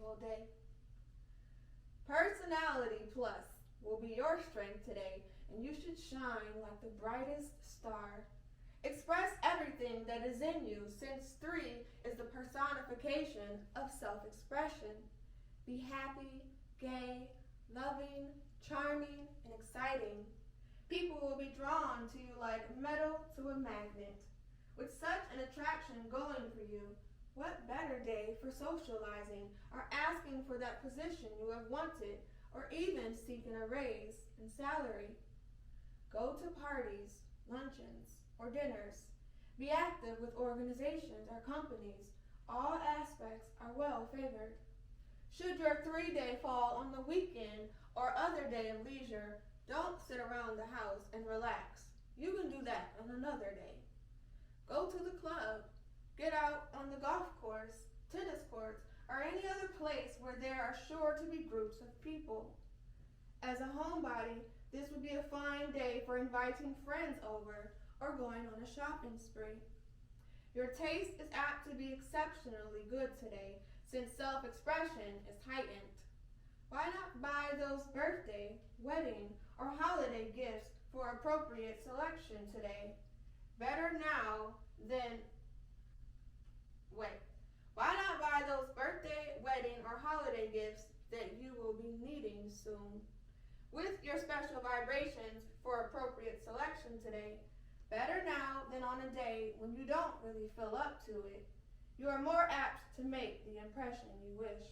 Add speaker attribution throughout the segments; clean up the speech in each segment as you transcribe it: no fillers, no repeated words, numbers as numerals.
Speaker 1: beautiful day. Personality plus will be your strength today, and you should shine like the brightest star. Express everything that is in you, since 3 is the personification of self-expression. Be happy, gay, loving, charming, and exciting. People will be drawn to you like metal to a magnet. With such an attraction going for you, what better day for socializing or asking for that position you have wanted, or even seeking a raise in salary? Go to parties, luncheons, or dinners. Be active with organizations or companies. All aspects are well favored. Should your 3-day fall on the weekend or other day of leisure, don't sit around the house and relax. You can do that on another day. Go to the club. Get out on the golf course, tennis courts, or any other place where there are sure to be groups of people. As a homebody, this would be a fine day for inviting friends over or going on a shopping spree. Your taste is apt to be exceptionally good today, since self-expression is heightened. Why not buy those birthday, wedding, or holiday gifts for appropriate selection today? Better now than Why not buy those birthday, wedding, or holiday gifts that you will be needing soon? With your special vibrations for appropriate selection today, better now than on a day when you don't really feel up to it. You are more apt to make the impression you wish.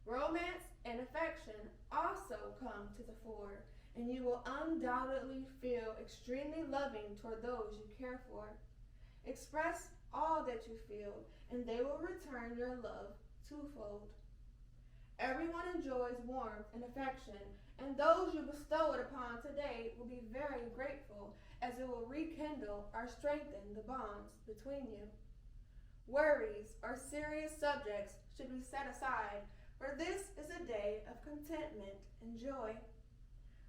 Speaker 1: Romance and affection also come to the fore, and you will undoubtedly feel extremely loving toward those you care for. Express all that you feel, and they will return your love twofold. Everyone enjoys warmth and affection, and those you bestow it upon today will be very grateful, as it will rekindle or strengthen the bonds between you. Worries or serious subjects should be set aside, for this is a day of contentment and joy.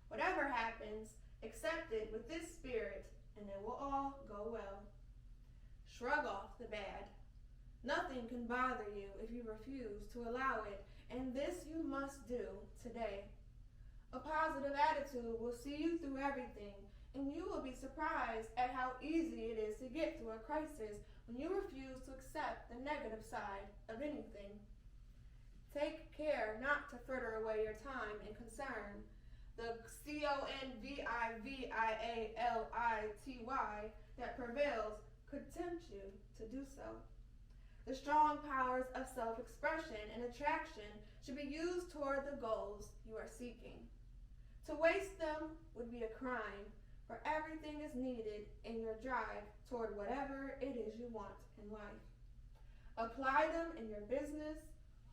Speaker 1: Whatever happens, accept it with this spirit, and it will all go well. Shrug off the bad. Nothing can bother you if you refuse to allow it, and this you must do today. A positive attitude will see you through everything, and you will be surprised at how easy it is to get through a crisis when you refuse to accept the negative side of anything. Take care not to fritter away your time and concern. The conviviality that prevails could tempt you to do so. The strong powers of self-expression and attraction should be used toward the goals you are seeking. To waste them would be a crime, for everything is needed in your drive toward whatever it is you want in life. Apply them in your business,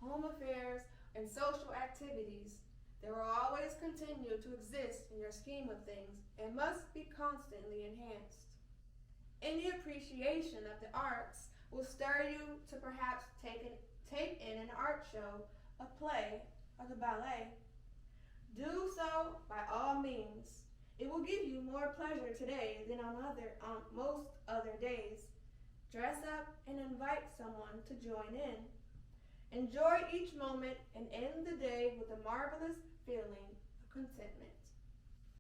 Speaker 1: home affairs, and social activities. They will always continue to exist in your scheme of things and must be constantly enhanced. Any appreciation of the arts will stir you to perhaps take in an art show, a play, or the ballet. Do so by all means. It will give you more pleasure today than on most other days. Dress up and invite someone to join in. Enjoy each moment and end the day with a marvelous feeling of contentment.